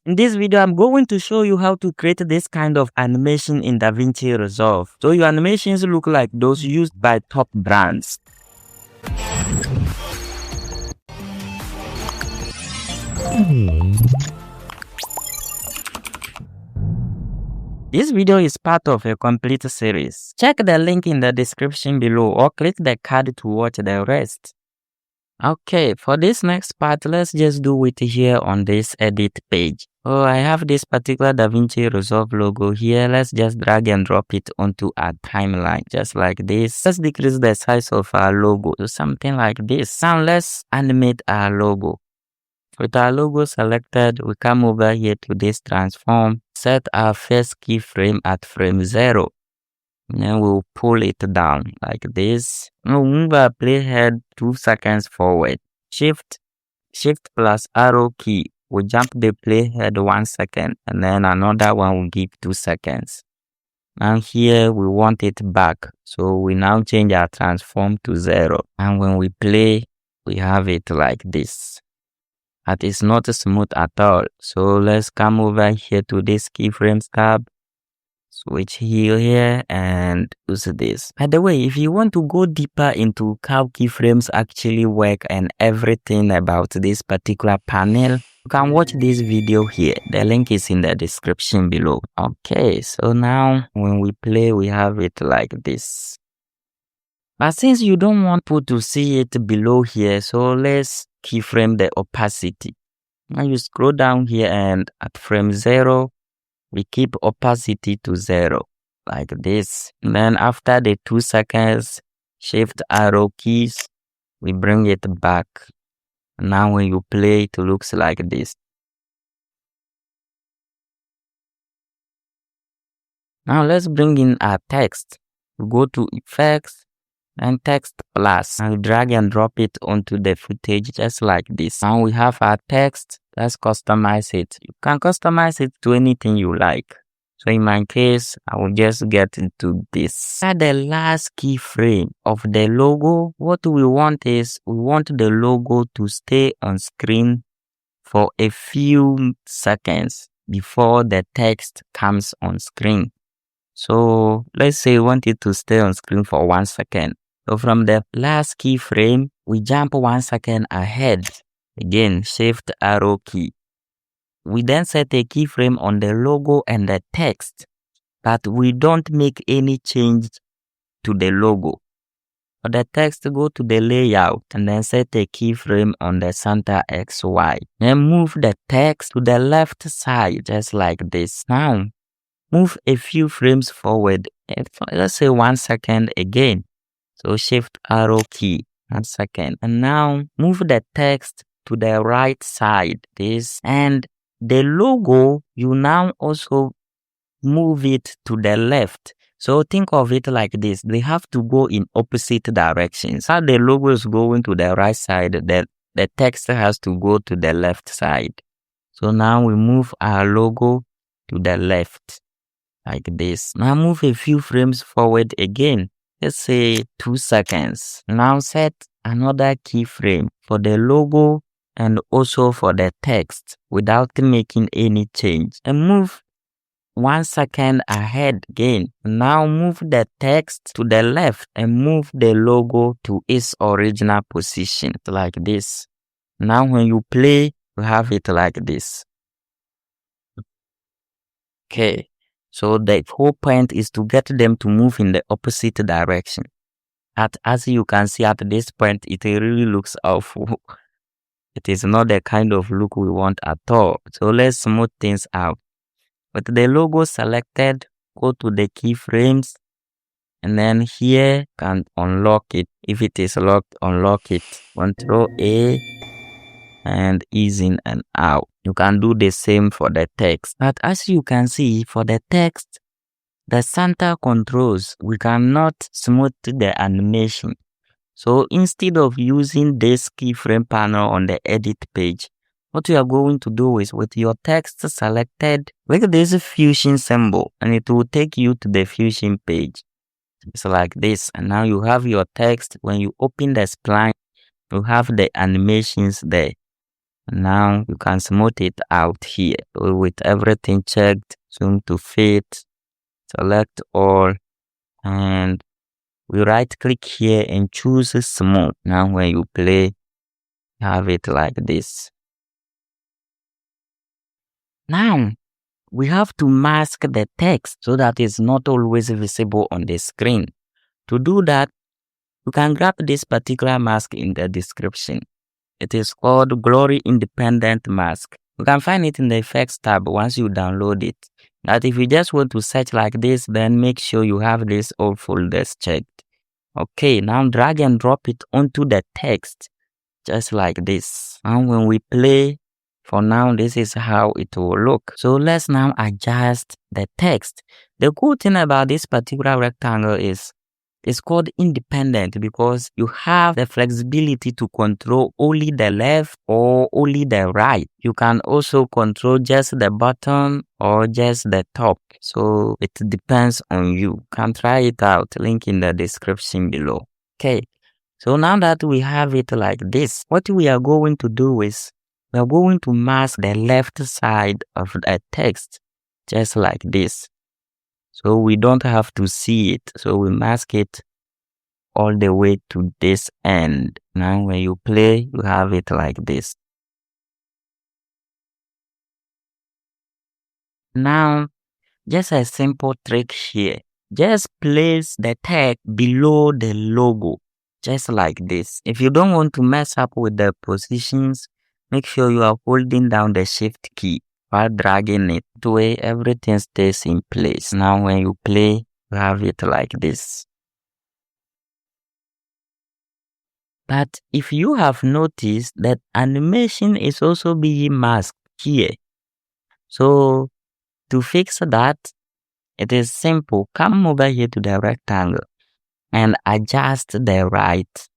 In this video, I'm going to show you how to create this kind of animation in DaVinci Resolve. So your animations look like those used by top brands. This video is part of a complete series. Check the link in the description below or click the card to watch the rest. Okay, for this next part, let's just do it here on this edit page. Oh, I have this particular DaVinci Resolve logo here. Let's just drag and drop it onto our timeline, just like this. Let's decrease the size of our logo to something like this. Now let's animate our logo. With our logo selected, we come over here to this transform, set our first keyframe at frame 0. And then we'll pull it down like this. We'll move our playhead 2 seconds forward. Shift plus arrow key will jump the playhead 1 second, and then another one will give 2 seconds. Now here we want it back, so we now change our transform to 0. And when we play, we have it like this. That is not smooth at all. So let's come over here to this keyframes tab. Switch here and use this. By the way, if you want to go deeper into how keyframes actually work and everything about this particular panel, you can watch this video here. The link is in the description below. Okay, so now when we play, we have it like this. But since you don't want people to see it below here, so let's keyframe the opacity. Now you scroll down here and at frame 0, we keep opacity to 0, like this. And then after the 2 seconds, shift arrow keys, we bring it back. Now when you play, it looks like this. Now let's bring in our text. We go to effects and text plus, and drag and drop it onto the footage just like this. Now we have our text. Let's customize it. You can customize it to anything you like. So in my case, I will just get into this. At the last keyframe of the logo, what we want is we want the logo to stay on screen for a few seconds before the text comes on screen. So let's say we want it to stay on screen for 1 second. So from the last keyframe, we jump 1 second ahead. Again, shift arrow key. We then set a keyframe on the logo and the text, but we don't make any change to the logo. For the text, go to the layout and then set a keyframe on the center XY. Then move the text to the left side, just like this. Now, move a few frames forward, let's say 1 second again. So shift arrow key, 1 second. And now move the text to the right side, this. And the logo, you now also move it to the left. So think of it like this. They have to go in opposite directions. How the logo is going to the right side, the text has to go to the left side. So now we move our logo to the left, like this. Now move a few frames forward again. Let's say 2 seconds. Now set another keyframe for the logo and also for the text without making any change. And move 1 second ahead again. Now move the text to the left and move the logo to its original position like this. Now when you play, you have it like this. Okay. So the whole point is to get them to move in the opposite direction. As you can see at this point, it really looks awful. It is not the kind of look we want at all. So let's smooth things out. With the logo selected, go to the keyframes. And then here, can unlock it. If it is locked, unlock it. Control A and ease in and out. You can do the same for the text. But as you can see, for the text, the center controls, we cannot smooth the animation. So instead of using this keyframe panel on the edit page, what you are going to do is with your text selected, click this fusion symbol and it will take you to the fusion page. It's like this. And now you have your text. When you open the spline, you have the animations there. Now you can smooth it out here. So with everything checked, zoom to fit, select all, and we right click here and choose smooth. Now when you play, have it like this. Now we have to mask the text so that it's not always visible on the screen. To do that, you can grab this particular mask in the description. It is called Glory Independent Mask. You can find it in the effects tab once you download it. That if you just want to search like this, then make sure you have this all folders checked. Okay, now drag and drop it onto the text, just like this. And when we play, for now, this is how it will look. So let's now adjust the text. The cool thing about this particular rectangle is it's called independent because you have the flexibility to control only the left or only the right. You can also control just the bottom or just the top. So it depends on you. You can try it out. Link in the description below. Okay. So now that we have it like this, what we are going to do is we are going to mask the left side of the text just like this. So we don't have to see it. So we mask it all the way to this end. Now when you play, you have it like this. Now, just a simple trick here. Just place the tag below the logo, just like this. If you don't want to mess up with the positions, make sure you are holding down the shift key while dragging it. The way everything stays in place. Now when you play, you have it like this. But if you have noticed that animation is also being masked here. So to fix that, it is simple. Come over here to the rectangle and adjust the right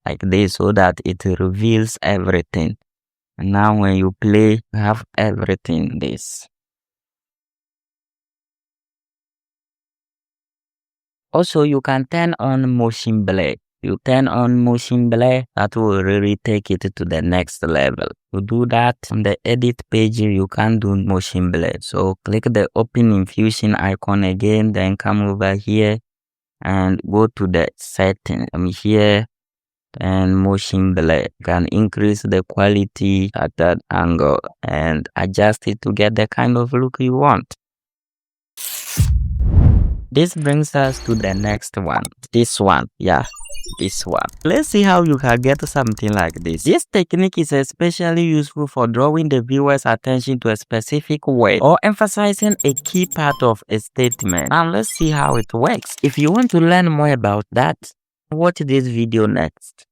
like this so that it reveals everything. And now when you play, you have everything this. Also, you can turn on motion blur. You turn on motion blur, that will really take it to the next level. To do that, on the edit page, you can do motion blur. So click the open infusion icon again, then come over here and go to the setting. I'm here and motion blur. You can increase the quality at that angle and adjust it to get the kind of look you want. This brings us to the next one. This one. Let's see how you can get something like this. This technique is especially useful for drawing the viewer's attention to a specific word or emphasizing a key part of a statement. Now let's see how it works. If you want to learn more about that, watch this video next.